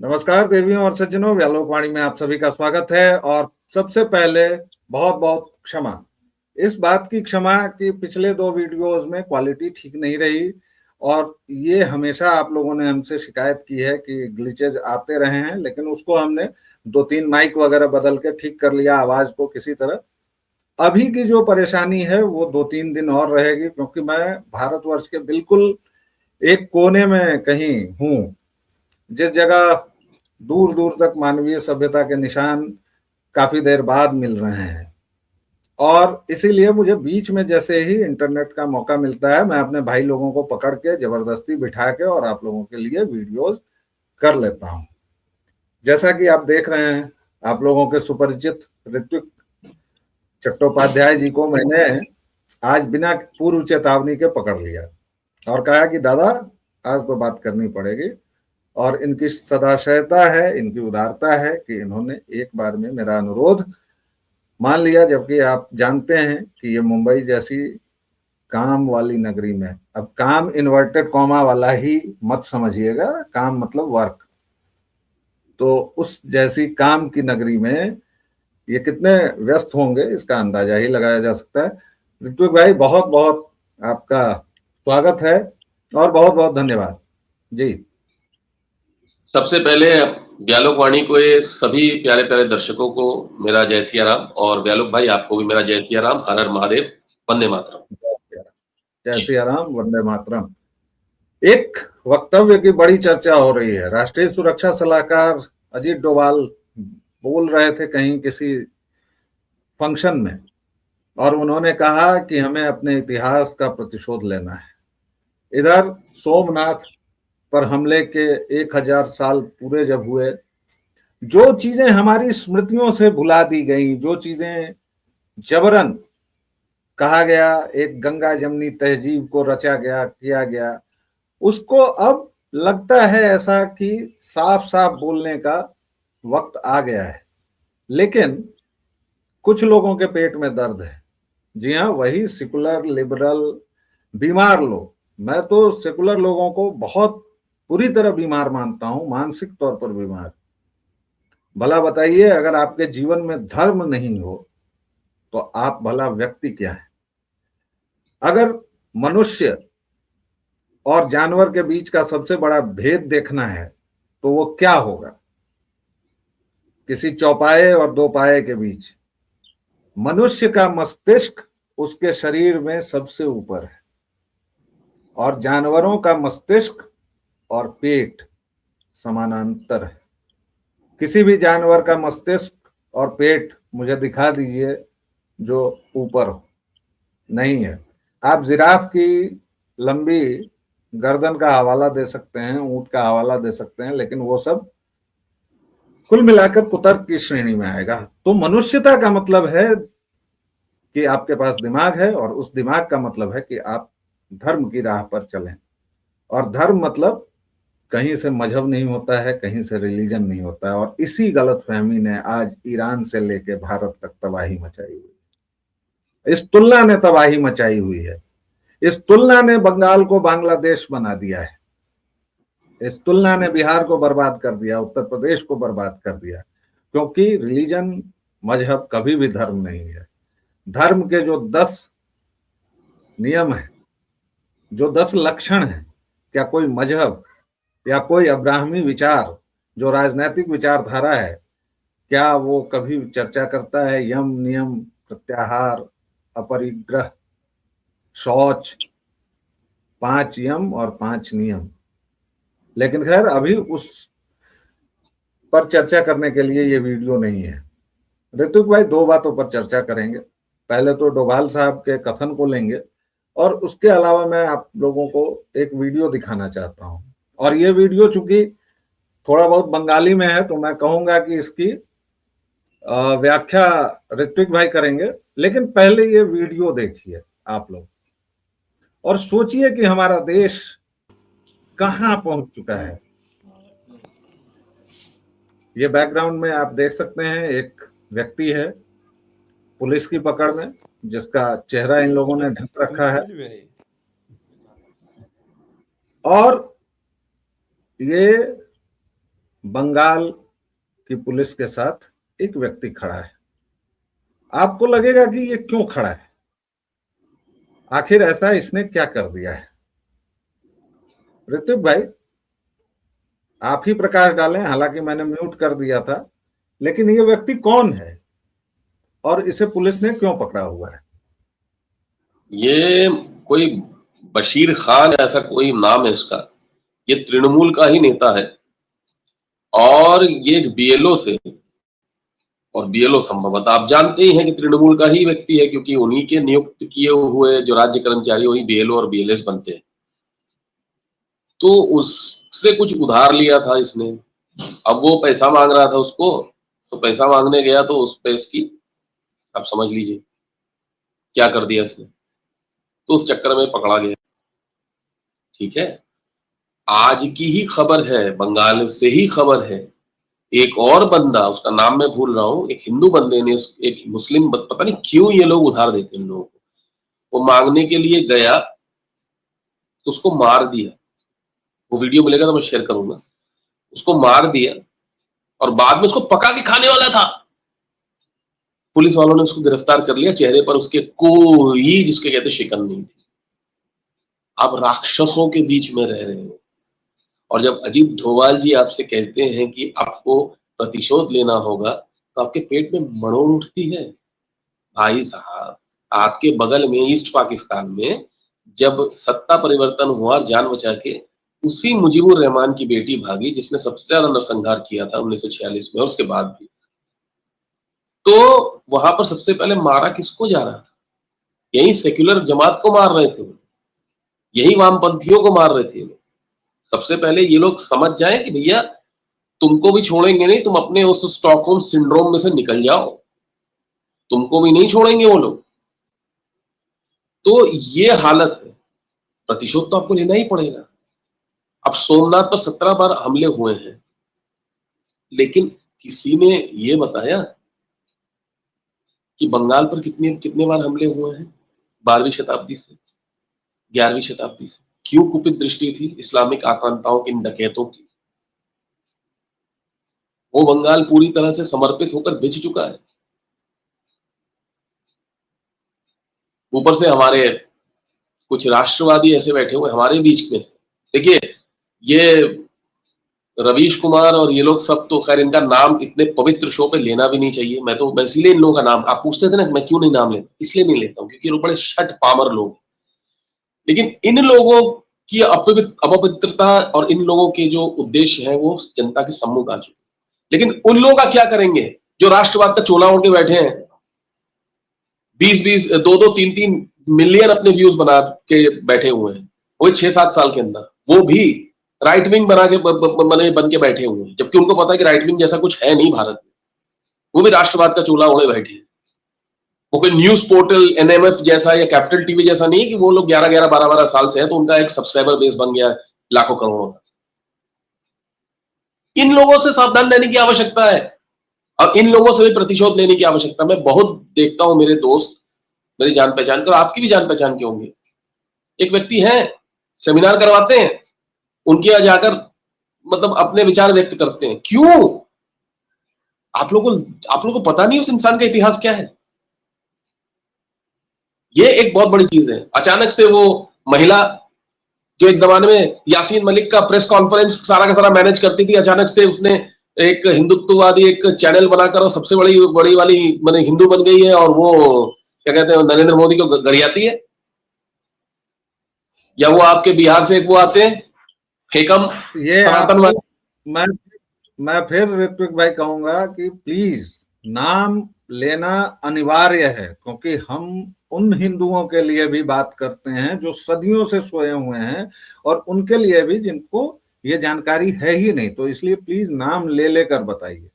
नमस्कार देवियों और सज्जनों, व्यालोकवाणी में आप सभी का स्वागत है। और सबसे पहले बहुत बहुत क्षमा, इस बात की क्षमा कि पिछले दो वीडियोस में क्वालिटी ठीक नहीं रही और ये हमेशा आप लोगों ने हमसे शिकायत की है कि ग्लिचेज आते रहे हैं, लेकिन उसको हमने 2-3 माइक वगैरह बदल के ठीक कर लिया आवाज को किसी तरह। अभी की जो परेशानी है वो 2-3 दिन और रहेगी, क्योंकि मैं भारतवर्ष के बिल्कुल एक कोने में कहीं हूँ, जिस जगह दूर दूर तक मानवीय सभ्यता के निशान काफी देर बाद मिल रहे हैं। और इसीलिए मुझे बीच में जैसे ही इंटरनेट का मौका मिलता है, मैं अपने भाई लोगों को पकड़ के जबरदस्ती बिठा के और आप लोगों के लिए वीडियोस कर लेता हूं। जैसा कि आप देख रहे हैं, आप लोगों के सुपरिचित ऋत्विक चट्टोपाध्याय जी को मैंने आज बिना पूर्व चेतावनी के पकड़ लिया और कहा कि दादा, आज तो बात करनी पड़ेगी। और इनकी सदाशयता है, इनकी उदारता है कि इन्होंने एक बार में मेरा अनुरोध मान लिया, जबकि आप जानते हैं कि ये मुंबई जैसी काम वाली नगरी में, अब काम इन्वर्टेड कॉमा वाला ही मत समझिएगा, काम मतलब वर्क, तो उस जैसी काम की नगरी में ये कितने व्यस्त होंगे इसका अंदाजा ही लगाया जा सकता है। ऋत्विक भाई, बहुत बहुत आपका स्वागत है और बहुत बहुत धन्यवाद जी। सबसे पहले व्यालोक वाणी को सभी प्यारे प्यारे दर्शकों को मेरा जय सिया राम, और व्यालोक भाई आपको भी मेरा जय सिया राम, हर हर महादेव, वंदे मातरम। जय सिया राम, वंदे मातरम। एक वक्तव्य की बड़ी चर्चा हो रही है। राष्ट्रीय सुरक्षा सलाहकार अजीत डोभाल बोल रहे थे कहीं किसी फंक्शन में, और उन्होंने कहा कि हमें अपने इतिहास का प्रतिशोध लेना है। इधर सोमनाथ पर हमले के 1000 साल पूरे जब हुए, जो चीजें हमारी स्मृतियों से भुला दी गई, जो चीजें जबरन कहा गया, एक गंगा जमनी तहजीब को रचा गया, किया गया, उसको अब लगता है ऐसा कि साफ साफ बोलने का वक्त आ गया है। लेकिन कुछ लोगों के पेट में दर्द है। जी हाँ, वही सेकुलर लिबरल बीमार लोग। मैं तो सेकुलर लोगों को बहुत पूरी तरह बीमार मानता हूं, मानसिक तौर पर बीमार। भला बताइए, अगर आपके जीवन में धर्म नहीं हो तो आप भला व्यक्ति क्या है? अगर मनुष्य और जानवर के बीच का सबसे बड़ा भेद देखना है तो वो क्या होगा? किसी चौपाए और दो पाए के बीच। मनुष्य का मस्तिष्क उसके शरीर में सबसे ऊपर है, और जानवरों का मस्तिष्क और पेट समानांतर है। किसी भी जानवर का मस्तिष्क और पेट मुझे दिखा दीजिए जो ऊपर हो। नहीं है। आप जिराफ की लंबी गर्दन का हवाला दे सकते हैं, ऊंट का हवाला दे सकते हैं, लेकिन वो सब कुल मिलाकर कुतर्क की श्रेणी में आएगा। तो मनुष्यता का मतलब है कि आपके पास दिमाग है, और उस दिमाग का मतलब है कि आप धर्म की राह पर चलें। और धर्म मतलब कहीं से मजहब नहीं होता है, कहीं से रिलीजन नहीं होता है। और इसी गलतफहमी ने आज ईरान से लेकर भारत तक तबाही मचाई हुई है। इस तुलना ने तबाही मचाई हुई है। इस तुलना ने बंगाल को बांग्लादेश बना दिया है। इस तुलना ने बिहार को बर्बाद कर दिया, उत्तर प्रदेश को बर्बाद कर दिया। क्योंकि रिलीजन, मजहब कभी भी धर्म नहीं है। धर्म के जो 10 नियम है, जो 10 लक्षण है, क्या कोई मजहब या कोई अब्राहमी विचार जो राजनैतिक विचारधारा है, क्या वो कभी चर्चा करता है? यम, नियम, प्रत्याहार, अपरिग्रह, शौच, 5 यम और 5 नियम। लेकिन खैर, अभी उस पर चर्चा करने के लिए ये वीडियो नहीं है। ऋतुक भाई, 2 बातों पर चर्चा करेंगे। पहले तो डोभाल साहब के कथन को लेंगे, और उसके अलावा मैं आप लोगों को एक वीडियो दिखाना चाहता हूं। और ये वीडियो चूंकि थोड़ा बहुत बंगाली में है, तो मैं कहूंगा कि इसकी व्याख्या ऋत्विक भाई करेंगे। लेकिन पहले ये वीडियो देखिए आप लोग, और सोचिए कि हमारा देश कहां पहुंच चुका है। ये बैकग्राउंड में आप देख सकते हैं, एक व्यक्ति है पुलिस की पकड़ में, जिसका चेहरा इन लोगों ने ढक रखा है। और ये बंगाल की पुलिस के साथ एक व्यक्ति खड़ा है। आपको लगेगा कि ये क्यों खड़ा है, आखिर ऐसा इसने क्या कर दिया है? ऋत्विक भाई, आप ही प्रकाश डालें। हालांकि मैंने म्यूट कर दिया था, लेकिन ये व्यक्ति कौन है और इसे पुलिस ने क्यों पकड़ा हुआ है? ये कोई बशीर खान ऐसा कोई नाम है इसका। ये तृणमूल का ही नेता है और ये बीएलओ से, और बीएलओ संभवतः आप जानते ही हैं कि तृणमूल का ही व्यक्ति है, क्योंकि उन्हीं के नियुक्त किए हुए जो राज्य कर्मचारी वही बीएलओ और बीएलएस बनते हैं। तो उससे कुछ उधार लिया था इसने, अब वो पैसा मांग रहा था उसको, तो पैसा मांगने गया तो उस पे इसकी, आप समझ लीजिए क्या कर दिया इसने, तो उस चक्कर में पकड़ा गया। ठीक है, आज की ही खबर है, बंगाल से ही खबर है। एक और बंदा, उसका नाम मैं भूल रहा हूँ, एक हिंदू बंदे ने, एक मुस्लिम, पता नहीं क्यों ये लोग उधार देते हैं इन लोगों को, वो मांगने के लिए गया तो उसको मार दिया। वो वीडियो मिलेगा तो मैं शेयर करूंगा। उसको मार दिया और बाद में उसको पका के खाने वाला था। पुलिस वालों ने उसको गिरफ्तार कर लिया, चेहरे पर उसके कोई, जिसके कहते, शिकन नहीं थी। आप राक्षसों के बीच में रह रहे हो, और जब अजीत डोभाल जी आपसे कहते हैं कि आपको प्रतिशोध लेना होगा, तो आपके पेट में मड़ोड़ उठती है। भाई साहब, आपके बगल में ईस्ट पाकिस्तान में जब सत्ता परिवर्तन हुआ और जान बचा के उसी मुजीबुर रहमान की बेटी भागी, जिसने सबसे ज्यादा नरसंहार किया था 1946 में, और उसके बाद भी, तो वहां पर सबसे पहले मारा किसको जा रहा था? यही सेक्युलर जमात को मार रहे थे वो, यही वामपंथियों को मार रहे थे वो। सबसे पहले ये लोग समझ जाएं कि भैया तुमको भी छोड़ेंगे नहीं, तुम अपने उस स्टॉकहोम सिंड्रोम में से निकल जाओ, तुमको भी नहीं छोड़ेंगे वो लोग। तो ये हालत है, प्रतिशोध तो आपको लेना ही पड़ेगा। अब सोमनाथ पर 17 बार हमले हुए हैं, लेकिन किसी ने ये बताया कि बंगाल पर कितने कितने बार हमले हुए हैं 12वीं शताब्दी से, 11वीं शताब्दी से? क्यों कुपित दृष्टि थी इस्लामिक आक्रांताओं की, इन डकैतों की? वो बंगाल पूरी तरह से समर्पित होकर बिछ चुका है। ऊपर से हमारे कुछ राष्ट्रवादी ऐसे बैठे हुए हमारे बीच में। देखिए, ये रवीश कुमार और ये लोग सब, तो खैर इनका नाम इतने पवित्र शो पे लेना भी नहीं चाहिए। मैं इसीलिए इन लोगों का नाम, आप पूछते थे ना मैं क्यों नहीं नाम लेता, इसलिए नहीं लेता हूँ क्योंकि ये लोग बड़े शट पामर लोग। लेकिन इन लोगों की अपवित्रता और इन लोगों के जो उद्देश्य है वो जनता के सम्मुख आ चुके। लेकिन उन लोगों का क्या करेंगे जो राष्ट्रवाद का चोला ओढ़ के बैठे हैं, 20-20, 2-2, 3-3 मिलियन अपने व्यूज बना के बैठे हुए हैं, वही 6-7 साल के अंदर, वो भी राइट विंग बना के बन के बैठे हुए हैं, जबकि उनको पता है कि राइट विंग जैसा कुछ है नहीं भारत में। वो भी राष्ट्रवाद का चोला ओढ़े बैठे हैं। वो कोई न्यूज पोर्टल एनएमएफ जैसा या कैपिटल टीवी जैसा नहीं है कि वो लोग 11-11, 12-12 साल से है तो उनका एक सब्सक्राइबर बेस बन गया लाखों करोड़ों का। इन लोगों से सावधान रहने की आवश्यकता है और इन लोगों से भी प्रतिशोध लेने की आवश्यकता। मैं बहुत देखता हूं, मेरे दोस्त, मेरी जान पहचान के, और आपकी भी जान पहचान के होंगे, एक व्यक्ति है, सेमिनार करवाते हैं, उनके यहाँ जाकर मतलब अपने विचार व्यक्त करते हैं। क्यों? आप लोगों को पता नहीं उस इंसान का इतिहास क्या है। ये एक बहुत बड़ी चीज है। अचानक से वो महिला जो एक जमाने में यासीन मलिक का प्रेस कॉन्फ्रेंस सारा का सारा मैनेज करती थी, अचानक से उसने एक हिंदुत्ववादी एक चैनल बनाकर और सबसे बड़ी बड़ी वाली मैंने हिंदू बन गई है, और वो क्या कहते हैं, नरेंद्र मोदी को गरियाती है। या वो आपके बिहार से एक वो आते हैं फेकम ये सनातनवादी। मैं मैं फिर ऋत्विक भाई कहूंगा कि प्लीज नाम लेना अनिवार्य है, क्योंकि हम उन हिंदुओं के लिए भी बात करते हैं जो सदियों से सोए हुए हैं और उनके लिए भी जिनको ये जानकारी है ही नहीं, तो इसलिए प्लीज नाम ले लेकर बताइए।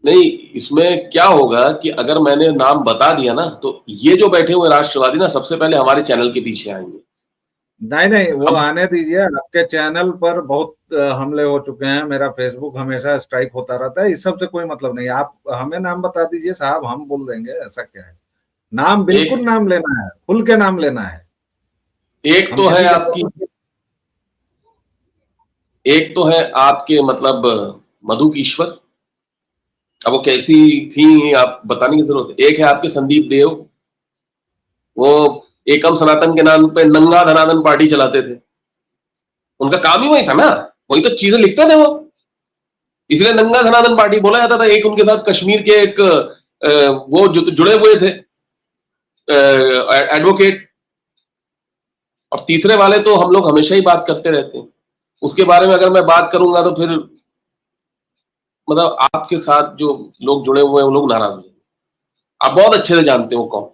नहीं, इसमें क्या होगा कि अगर मैंने नाम बता दिया ना, तो ये जो बैठे हुए राष्ट्रवादी ना सबसे पहले हमारे चैनल के पीछे आएंगे। नहीं नहीं, वो अब आने दीजिए। आपके चैनल पर बहुत हमले हो चुके हैं, मेरा फेसबुक हमेशा स्ट्राइक होता रहता है, इस सब से कोई मतलब नहीं। आप हमें नाम बता दीजिए साहब, हम बोल देंगे, ऐसा क्या है। नाम बिल्कुल एक नाम लेना है, खुल के नाम लेना है। एक हम तो है किसी के आपकी एक तो है आपके मतलब मधुकीश्वर, अब वो कैसी थी आप बताने की जरूरत है। एक है आपके संदीप देव, वो एकम सनातन के नाम पे नंगा धनादन पार्टी चलाते थे, उनका काम ही वही था ना, वही तो चीजें लिखते थे वो, इसलिए नंगा धनादन पार्टी बोला जाता था। एक उनके साथ कश्मीर के एक वो जो जुड़े हुए थे एडवोकेट, और तीसरे वाले तो हम लोग हमेशा ही बात करते रहते हैं, उसके बारे में अगर मैं बात करूंगा तो फिर मतलब आपके साथ जो लोग जुड़े हुए हैं वो लोग नाराज हुए, आप बहुत अच्छे से जानते हो कौन वो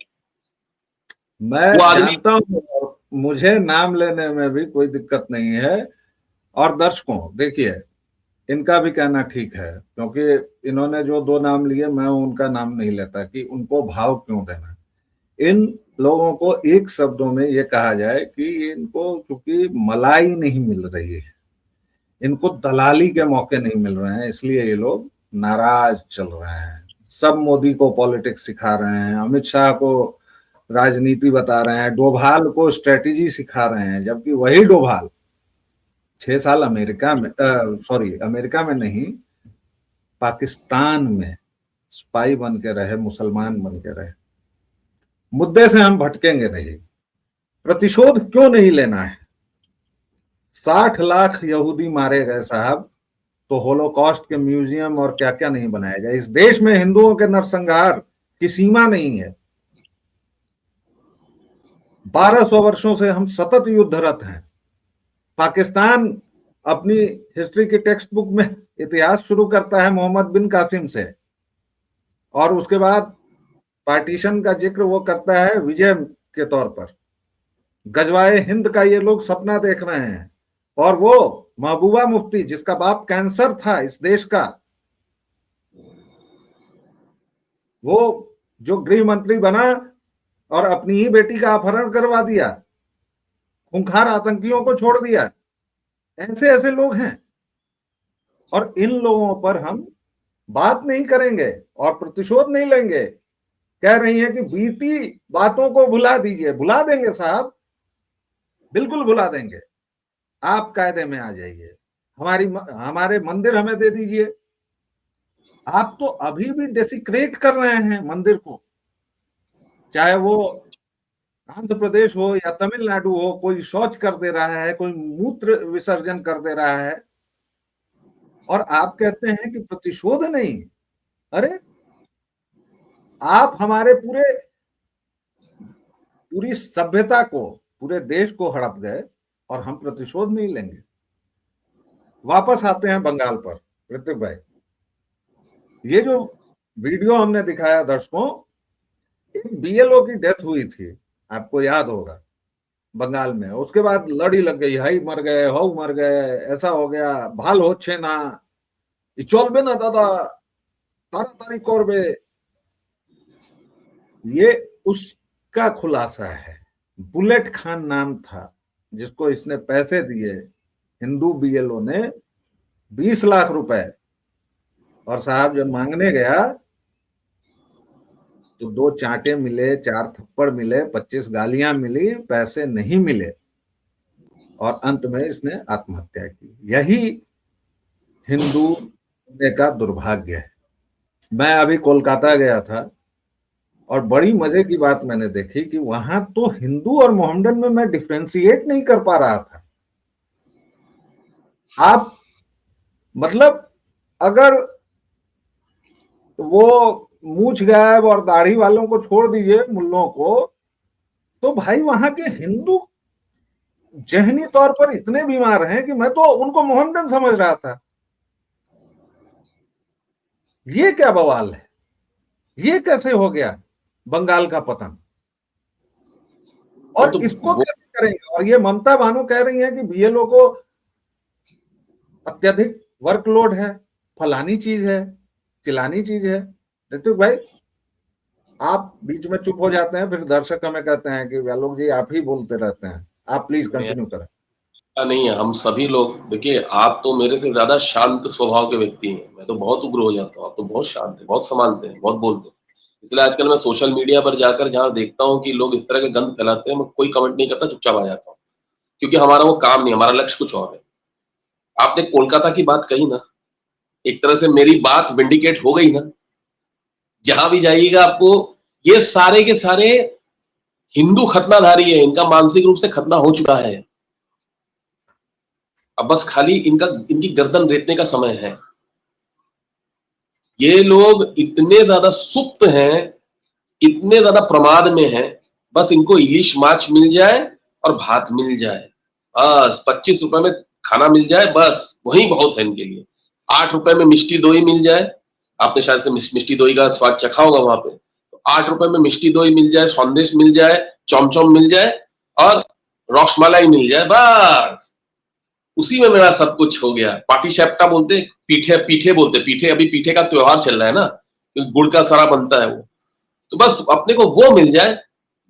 मैं आदमी। जानता हूँ और मुझे नाम लेने में भी कोई दिक्कत नहीं है। और दर्शकों देखिए, इनका भी कहना ठीक है, क्योंकि इन्होंने जो दो नाम लिए मैं उनका नाम नहीं लेता कि उनको भाव क्यों देना। इन लोगों को एक शब्दों में ये कहा जाए कि इनको चूंकि मलाई नहीं मिल रही है, इनको दलाली के मौके नहीं मिल रहे हैं, इसलिए ये लोग नाराज चल रहे हैं। सब मोदी को पॉलिटिक्स सिखा रहे हैं, अमित शाह को राजनीति बता रहे हैं, डोभाल को स्ट्रेटेजी सिखा रहे हैं, जबकि वही डोभाल 6 साल अमेरिका में सॉरी अमेरिका में नहीं, पाकिस्तान में स्पाई बन के रहे, मुसलमान बन के रहे। मुद्दे से हम भटकेंगे नहीं। प्रतिशोध क्यों नहीं लेना है? 60 लाख यहूदी मारे गए साहब, तो होलोकॉस्ट के म्यूजियम और क्या क्या नहीं बनाया गया। इस देश में हिंदुओं के नरसंहार की सीमा नहीं है। 1200 वर्षों से हम सतत युद्धरत हैं। पाकिस्तान अपनी हिस्ट्री की टेक्स्ट बुक में इतिहास शुरू करता है मोहम्मद बिन कासिम से, और उसके बाद पार्टीशन का जिक्र वो करता है विजय के तौर पर। गजवाए हिंद का ये लोग सपना देख रहे हैं, और वो महबूबा मुफ्ती जिसका बाप कैंसर था इस देश का, वो जो गृह मंत्री बना और अपनी ही बेटी का अपहरण करवा दिया, खूंखार आतंकियों को छोड़ दिया। ऐसे ऐसे लोग हैं, और इन लोगों पर हम बात नहीं करेंगे और प्रतिशोध नहीं लेंगे। कह रही हैं कि बीती बातों को भुला दीजिए। भुला देंगे साहब, बिल्कुल भुला देंगे। आप कायदे में आ जाइए, हमारे मंदिर हमें दे दीजिए। आप तो अभी भी डेसिक्रेट कर रहे हैं मंदिर को, चाहे वो आंध्र प्रदेश हो या तमिलनाडु हो। कोई शौच कर दे रहा है, कोई मूत्र विसर्जन कर दे रहा है, और आप कहते हैं कि प्रतिशोध नहीं। अरे आप हमारे पूरी सभ्यता को, पूरे देश को हड़प गए, और हम प्रतिशोध नहीं लेंगे। वापस आते हैं बंगाल पर। ऋतिक भाई, ये जो वीडियो हमने दिखाया दर्शकों, एक बीएलओ की डेथ हुई थी, आपको याद होगा, बंगाल में। उसके बाद लड़ी लग गई, हाई मर गए, हाउ मर गए, ऐसा हो गया, भाल होच्छे ना, चलबे ना दादा, ताड़ाताड़ी करबे। ये उसका खुलासा है। बुलेट खान नाम था जिसको इसने पैसे दिए, हिंदू बीएलओ ने 20 लाख रुपए, और साहब जब मांगने गया तो 2 चांटे मिले, 4 थप्पड़ मिले, 25 गालियां मिली, पैसे नहीं मिले, और अंत में इसने आत्महत्या की। यही हिंदू होने का दुर्भाग्य है। मैं अभी कोलकाता गया था, और बड़ी मजे की बात मैंने देखी कि वहां तो हिंदू और मोहम्मदन में मैं डिफ्रेंशिएट नहीं कर पा रहा था। आप मतलब अगर वो मूछ गायब और दाढ़ी वालों को छोड़ दीजिए, मुल्लों को, तो भाई वहां के हिंदू जहनी तौर पर इतने बीमार हैं कि मैं तो उनको मोहम्मदन समझ रहा था। ये क्या बवाल है? ये कैसे हो गया बंगाल का पतन? और तो इसको वो कैसे करेंगे? और ये ममता भानु कह रही है कि बीएलओ को अत्यधिक वर्कलोड है, फलानी चीज है, चिलानी चीज है। ऋतु भाई, आप बीच में चुप हो जाते हैं, फिर दर्शक हमें कहते हैं कि व्यालोक जी आप ही बोलते रहते हैं। आप प्लीज कंटिन्यू करें। नहीं है, हम सभी लोग देखिए, आप तो मेरे से ज्यादा शांत स्वभाव के व्यक्ति हैं, मैं तो बहुत उग्र हो जाता हूँ, आप तो बहुत शांत है, बहुत संभालते हैं, बहुत बोलते हैं। इसलिए आजकल मैं सोशल मीडिया पर जाकर जहां देखता हूँ कि लोग इस तरह के गंद फैलाते हैं, मैं कोई कमेंट नहीं करता, चुपचाप आ जाता हूँ, क्योंकि हमारा वो काम नहीं, हमारा लक्ष्य कुछ और है। आपने कोलकाता की बात कही ना, एक तरह से मेरी बात विंडिकेट हो गई ना। जहां भी जाइएगा आपको ये सारे के सारे हिंदू खतनाधारी है, इनका मानसिक रूप से खतना हो चुका है। अब बस खाली इनकी गर्दन रेतने का समय है। ये लोग इतने ज्यादा सुप्त हैं, इतने ज्यादा प्रमाद में हैं, बस इनको इलिश माछ मिल जाए और भात मिल जाए, बस 25 रुपए में खाना मिल जाए, बस वही बहुत है इनके लिए। 8 रुपए में मिष्टी दोई मिल जाए, आपने शायद से मिष्टी दोई का स्वाद चखा होगा वहां पे। तो 8 रुपए में मिष्टी दोई मिल जाए, संदेश मिल जाए, चौमचौम मिल जाए और रसमलाई मिल जाए, बस उसी में मेरा सब कुछ हो गया। पाटी शेप्टा बोलते, पीठे पीठे बोलते, पीठे, अभी पीठे का त्योहार चल रहा है ना, गुड़ का सरा बनता है वो, तो बस अपने को वो मिल जाए,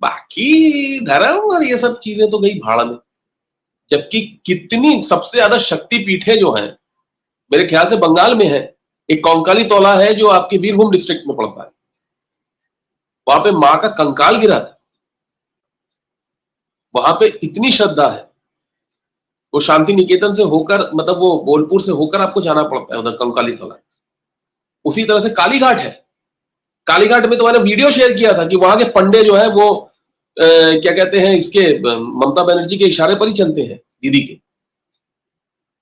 बाकी धर्म और ये सब चीजें तो गई भाड़ में। जबकि कितनी सबसे ज्यादा शक्ति पीठे जो है मेरे ख्याल से बंगाल में है। एक कंकाली तौला है जो आपके बीरभूम डिस्ट्रिक्ट में पड़ता है, वहां पे मां का कंकाल गिरा था, वहां पे इतनी श्रद्धा है। वो शांति निकेतन से होकर, मतलब वो बोलपुर से होकर आपको जाना पड़ता है उधर कंकाली तौला। उसी तरह से कालीघाट है, कालीघाट में तो मैंने वीडियो शेयर किया था कि वहां के पंडे जो है वो क्या कहते हैं, इसके ममता बनर्जी के इशारे पर ही चलते हैं, दीदी के।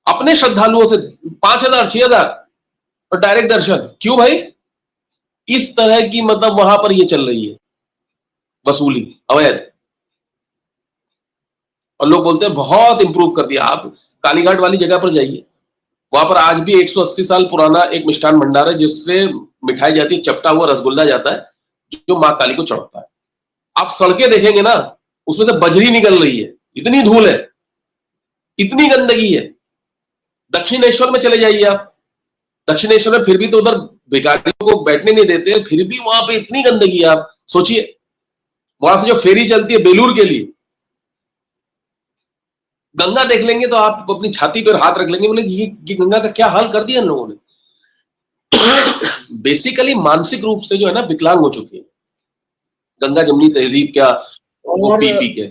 अपने श्रद्धालुओं से 5,000 6,000 और डायरेक्ट दर्शन, क्यों भाई? इस तरह की मतलब वहां पर ये चल रही है वसूली अवैध। और लोग बोलते हैं बहुत इंप्रूव कर दिया। आप कालीघाट वाली जगह पर जाइए, वहां पर आज भी 180 साल पुराना एक मिष्ठान भंडार है जिससे मिठाई जाती है, चपटा हुआ रसगुल्ला जाता है जो मां काली को चढ़ता है। आप सड़कें देखेंगे ना, उसमें से बजरी निकल रही है, इतनी धूल है, इतनी गंदगी है। दक्षिणेश्वर में चले जाइए आप, दक्षिणेश्वर में फिर भी तो उधर भिखारियों को बैठने नहीं देते, फिर भी वहां पे इतनी गंदगी है। आप सोचिए, वहां से जो फेरी चलती है बेलूर के लिए, गंगा देख लेंगे तो आप अपनी छाती पर हाथ रख लेंगे, बोले ये गंगा का क्या हाल कर दिया इन लोगों ने। बेसिकली मानसिक रूप से जो है ना विकलांग हो चुके हैं, गंगा जमुनी तहजीब क्या वो और पी पी के।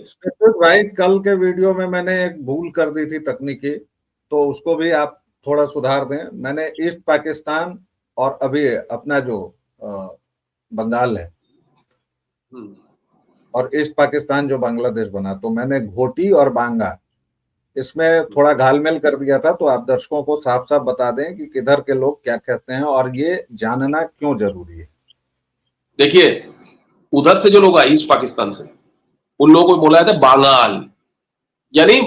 भाई कल के वीडियो में मैंने एक भूल कर दी थी तकनीकी, तो उसको भी आप थोड़ा सुधार दें। मैंने ईस्ट पाकिस्तान और अभी अपना जो बंगाल है और ईस्ट पाकिस्तान जो बांग्लादेश बना, तो मैंने घोटी और बांगा इसमें थोड़ा घालमेल कर दिया था। तो आप दर्शकों को साफ साफ बता दें कि किधर के लोग क्या कहते हैं और ये जानना क्यों जरूरी है। देखिए, उधर से जो लोग आए ईस्ट पाकिस्तान से, उन लोगों को बोला जाता है बांगाल, यानी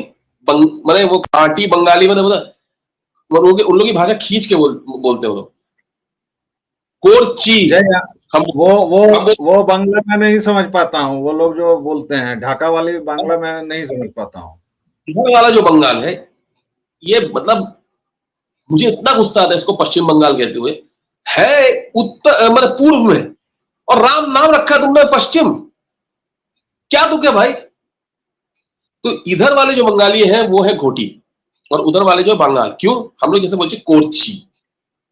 मैंने वो काटी बंगाली में उन लोगों की भाषा खींच के बोलते हो लोग। कोरची, हम वो बांग्ला में नहीं समझ पाता हूँ। वो लोग जो बोलते हैं ढाका वाली बांग्ला में नहीं समझ पाता हूँ। इधर वाला जो बंगाल है, ये मतलब मुझे इतना गुस्सा आता है इसको पश्चिम बंगाल कहते हुए, है उत्तर मतलब पूर्व में, और राम नाम रखा तुमने पश्चिम, क्या तू क्या भाई? तो इधर वाले जो बंगाली हैं वो है घोटी, और उधर वाले जो बंगाल, क्यों हम लोग जैसे बोलते कोरची,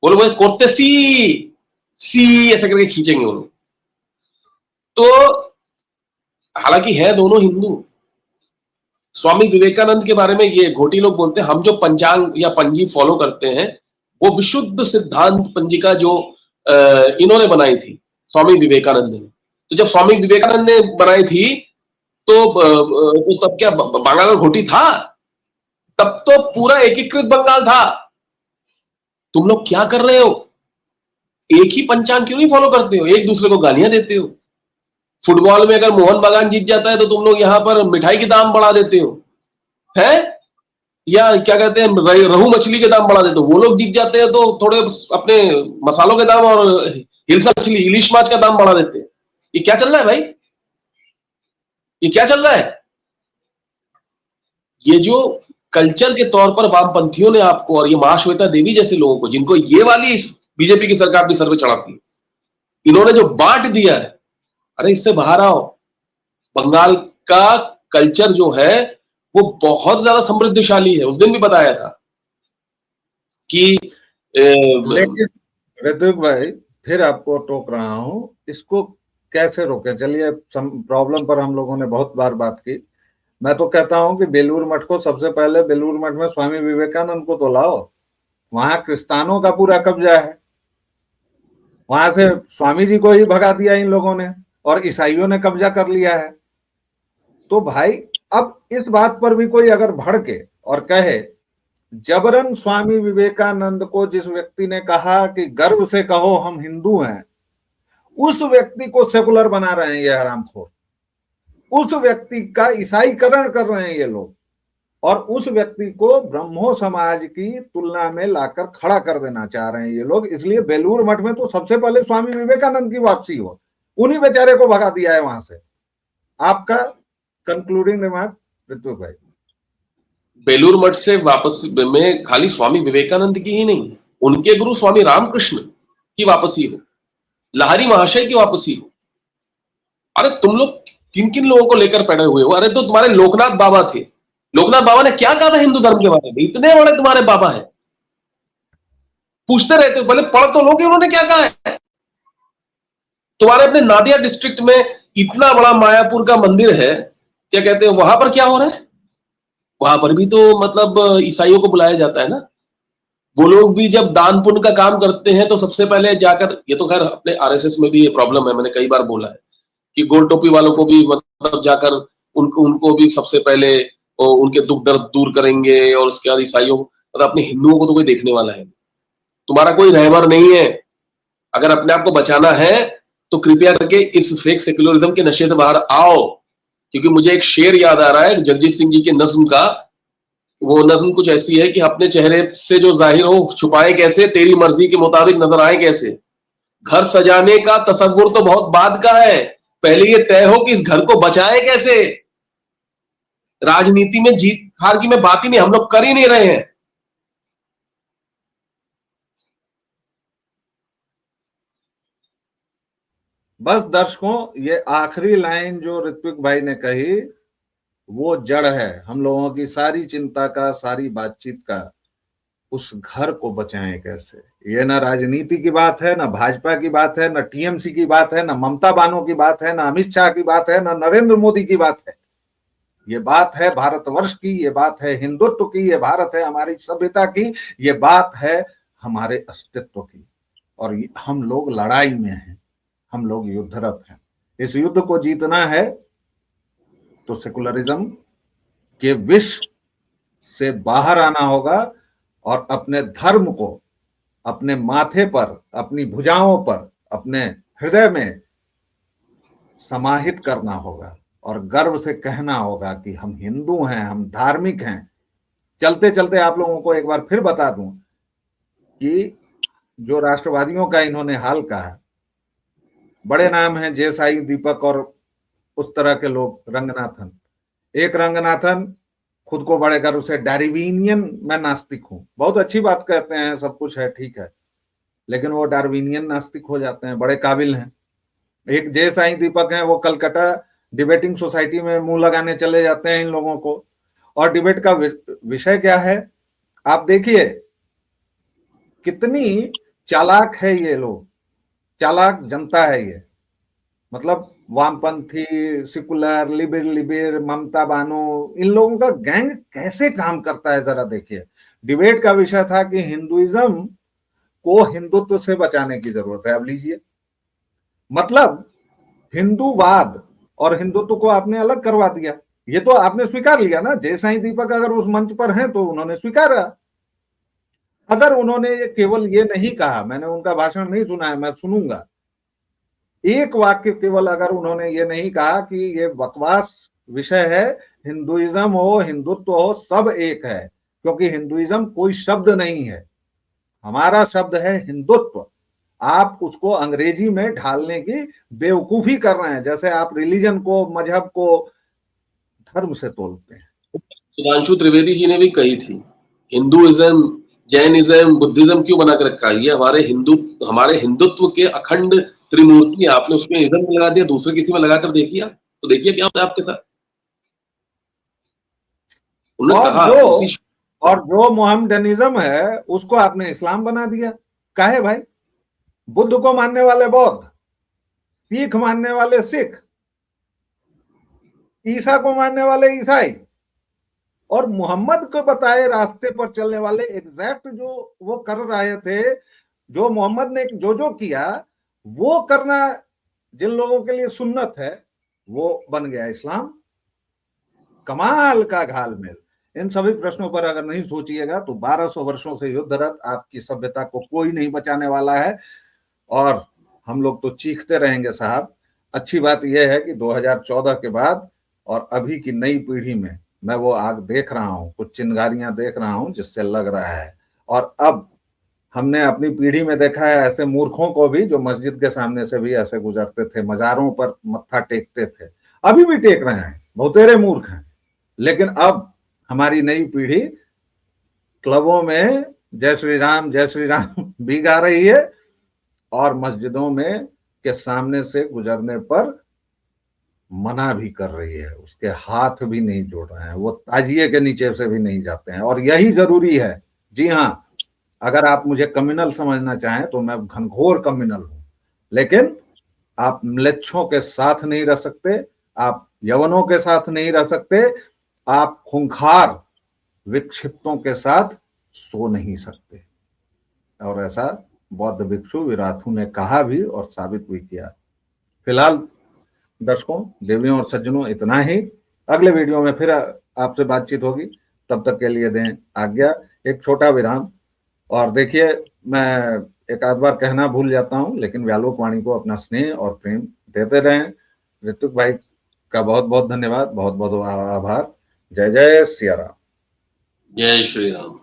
वो लोग कोरते सी ऐसा करके खींचेंगे वो लोग। तो हालांकि है दोनों हिंदू। स्वामी विवेकानंद के बारे में ये घोटी लोग बोलते हैं, हम जो पंचांग या पंजी फॉलो करते हैं वो विशुद्ध सिद्धांत पंजिका जो इन्होंने बनाई थी स्वामी विवेकानंद ने। तो जब स्वामी विवेकानंद ने बनाई थी तो तब क्या बंगाल और घोटी था? तब तो पूरा एकीकृत बंगाल था। तुम लोग क्या कर रहे हो? एक ही पंचांग क्यों नहीं फॉलो करते हो? एक दूसरे को गालियां देते हो। फुटबॉल में अगर मोहन बागान जीत जाता है तो तुम लोग यहां पर मिठाई के दाम बढ़ा देते हो, है? या क्या कहते हैं, रहू मछली के दाम बढ़ा देते हो। वो लोग जीत जाते हैं तो थोड़े अपने मसालों के दाम और हिलसा मछली, इलिश माछ का दाम बढ़ा देते हैं। ये क्या चल रहा है भाई? ये क्या चल रहा है? ये जो कल्चर के तौर पर वामपंथियों ने आपको, और ये महाश्वेता देवी जैसे लोगों को, जिनको ये वाली बीजेपी की सरकार भी सर पे चढ़ाती है, इन्होंने जो बांट दिया है, अरे इससे बाहर आओ। बंगाल का कल्चर जो है वो बहुत ज्यादा समृद्धशाली है। उस दिन भी बताया था कि लेकिन ऋत्विक भाई, फिर आपको टोक रहा हूं, इसको कैसे रोके? चलिए, प्रॉब्लम पर हम लोगों ने बहुत बार बात की, मैं तो कहता हूं कि बेलूर मठ को सबसे पहले बेलूर मठ में स्वामी विवेकानंद को तो लाओ, वहां क्रिस्तानों का पूरा कब्जा है, वहां से स्वामी जी को ही भगा दिया इन लोगों ने और ईसाइयों ने कब्जा कर लिया है। तो भाई अब इस बात पर भी कोई अगर भड़के और कहे, जबरन स्वामी विवेकानंद को जिस व्यक्ति ने कहा कि गर्व से कहो हम हिंदू हैं, उस व्यक्ति को सेकुलर बना रहे हैं ये हरामखोर, उस व्यक्ति का ईसाईकरण कर रहे हैं ये लोग, और उस व्यक्ति को ब्रह्मो समाज की तुलना में लाकर खड़ा कर देना चाह रहे हैं ये लोग। इसलिए बेलूर मठ में तो सबसे पहले स्वामी विवेकानंद की वापसी हो, उन्हीं बेचारे को भगा दिया है वहां से। आपका कंक्लूडिंग रिमार्क ऋतु भाई। बेलूर मठ से वापस में खाली स्वामी विवेकानंद की ही नहीं, उनके गुरु स्वामी रामकृष्ण की वापसी हो, लहरी महाशय की वापसी हो। अरे तुम लोग किन किन लोगों को लेकर पड़े हुए हो? अरे तो तुम्हारे लोकनाथ बाबा थे, लोकनाथ बाबा ने क्या कहा था हिंदू धर्म के बारे में? इतने बड़े तुम्हारे बाबा है, पूछते रहते हो, पहले पढ़ तो लो कि उन्होंने क्या कहा है। तुम्हारे अपने नादिया डिस्ट्रिक्ट में इतना बड़ा मायापुर का मंदिर है, क्या कहते हैं, वहां पर क्या हो रहा है? वहां पर भी तो मतलब ईसाइयों को बुलाया जाता है ना। वो लोग भी जब दान पुण्य का काम करते हैं तो सबसे पहले जाकर, ये तो खैर अपने आरएसएस में भी ये प्रॉब्लम है, मैंने कई बार बोला है कि गोल टोपी वालों को भी मतलब जाकर उनको उनको भी सबसे पहले उनके दुख दर्द दूर करेंगे, और उसके बाद ईसाइयों मतलब अपने हिंदुओं को तो कोई देखने वाला है। तुम्हारा कोई रहबर नहीं है। अगर अपने आप को बचाना है तो कृपया करके इस फेक सेक्युलरिज्म के नशे से बाहर आओ। क्योंकि मुझे एक शेर याद आ रहा है जगजीत सिंह जी के नज्म का। वो नज्म कुछ ऐसी है कि अपने चेहरे से जो जाहिर हो छुपाए कैसे, तेरी मर्जी के मुताबिक नजर आए कैसे। घर सजाने का तसव्वुर तो बहुत बाद का है, पहले ये तय हो कि इस घर को बचाए कैसे। राजनीति में जीत हार की मैं बात ही नहीं, हम लोग कर ही नहीं रहे हैं। बस दर्शकों, ये आखिरी लाइन जो ऋत्विक भाई ने कही वो जड़ है हम लोगों की सारी चिंता का, सारी बातचीत का। उस घर को बचाएं कैसे। ये ना राजनीति की बात है, ना भाजपा की बात है, ना टीएमसी की बात है, ना ममता बानो की बात है, ना अमित शाह की बात है, ना नरेंद्र मोदी की बात है। ये बात है भारतवर्ष की, ये बात है हिंदुत्व की, ये भारत है हमारी सभ्यता की, ये बात है हमारे अस्तित्व की। और हम लोग लड़ाई में हैं, हम लोग युद्धरत हैं। इस युद्ध को जीतना है तो सेकुलरिज्म के विष से बाहर आना होगा और अपने धर्म को अपने माथे पर, अपनी भुजाओं पर, अपने हृदय में समाहित करना होगा और गर्व से कहना होगा कि हम हिंदू हैं, हम धार्मिक हैं। चलते चलते आप लोगों को एक बार फिर बता दूं कि जो राष्ट्रवादियों का इन्होंने हाल कहा, बड़े नाम हैं जेसाई, दीपक और उस तरह के लोग, रंगनाथन। एक रंगनाथन खुद को बड़े गर्व से डार्विनियन, मैं नास्तिक हूं, बहुत अच्छी बात कहते हैं, सब कुछ है, ठीक है, लेकिन वो डार्विनियन नास्तिक हो जाते हैं, बड़े काबिल हैं। एक जय साईं दीपक हैं, वो कलकत्ता डिबेटिंग सोसाइटी में मुंह लगाने चले जाते हैं इन लोगों को। और डिबेट का विषय क्या है आप देखिए, कितनी चालाक है ये लोग, चालाक जनता है ये। मतलब वामपंथी, सेकुलर, लिबिर, ममता बानो, इन लोगों का गैंग कैसे काम करता है जरा देखिए। डिबेट का विषय था कि हिंदुइज्म को हिंदुत्व से बचाने की जरूरत है। अब लीजिए, मतलब हिंदूवाद और हिंदुत्व को आपने अलग करवा दिया। ये तो आपने स्वीकार लिया ना, जय साईं दीपक अगर उस मंच पर हैं तो उन्होंने स्वीकारा। अगर उन्होंने ये केवल ये नहीं कहा, मैंने उनका भाषण नहीं सुना है, मैं सुनूंगा, एक वाक्य केवल अगर उन्होंने ये नहीं कहा कि ये बकवास विषय है, हिंदुइज्म हो, हिंदुत्व हो, सब एक है, क्योंकि हिंदुइज्म कोई शब्द नहीं है, हमारा शब्द है हिंदुत्व। आप उसको अंग्रेजी में ढालने की बेवकूफी कर रहे हैं, जैसे आप रिलीजन को, मजहब को धर्म से तोलते हैं। सुधांशु त्रिवेदी जी ने भी कही थी, हिंदुइज्म, जैनिज्म, बुद्धिज्म क्यों बना कर रखा है? ये हमारे हिंदुत्व के अखंड त्रिमूर्ति, आपने उसमें इज्म में लगा दिया, दूसरे किसी में लगाकर देखिए, तो देखिए क्या होता है आपके साथ। उन्होंने कहा और जो मोहम्मडनिज्म है उसको आपने इस्लाम बना दिया। काहे भाई? बुद्ध को मानने वाले बौद्ध, सिख मानने वाले सिख, ईसा को मानने वाले ईसाई और मोहम्मद को बताए रास्ते पर चलने वाले एग्जैक्ट जो वो कर रहे थे, जो मोहम्मद ने जो किया वो करना जिन लोगों के लिए सुन्नत है, वो बन गया इस्लाम। कमाल का घालमेल। इन सभी प्रश्नों पर अगर नहीं सोचिएगा तो 1200 वर्षों से युद्धरत आपकी सभ्यता को कोई नहीं बचाने वाला है, और हम लोग तो चीखते रहेंगे साहब। अच्छी बात यह है कि 2014 के बाद और अभी की नई पीढ़ी में मैं वो आग देख रहा हूं, कुछ चिंगारियां देख रहा हूं, जिससे लग रहा है। और अब हमने अपनी पीढ़ी में देखा है ऐसे मूर्खों को भी, जो मस्जिद के सामने से भी ऐसे गुजरते थे, मजारों पर मत्था टेकते थे, अभी भी टेक रहे हैं, बहुतेरे मूर्ख हैं। लेकिन अब हमारी नई पीढ़ी क्लबों में जय श्री राम भी गा रही है, और मस्जिदों में के सामने से गुजरने पर मना भी कर रही है, उसके हाथ भी नहीं जोड़ रहे हैं, वो ताजिए के नीचे से भी नहीं जाते हैं। और यही जरूरी है। जी हाँ, अगर आप मुझे कम्युनल समझना चाहें तो मैं घनघोर कम्युनल हूं, लेकिन आप म्लेच्छों के साथ नहीं रह सकते, आप यवनों के साथ नहीं रह सकते, आप खूंखार विक्षिप्तों के साथ सो नहीं सकते। और ऐसा बौद्ध भिक्षु विराथु ने कहा भी और साबित भी किया। फिलहाल दर्शकों, देवियों और सज्जनों, इतना ही। अगले वीडियो में फिर आपसे बातचीत होगी, तब तक के लिए दें आज्ञा, एक छोटा विराम। और देखिए, मैं एक आध बार कहना भूल जाता हूं, लेकिन व्यालोक वाणी को अपना स्नेह और प्रेम देते रहें। ऋतुक भाई का बहुत बहुत धन्यवाद, बहुत बहुत आभार। जय जय सिया राम। जय श्री राम।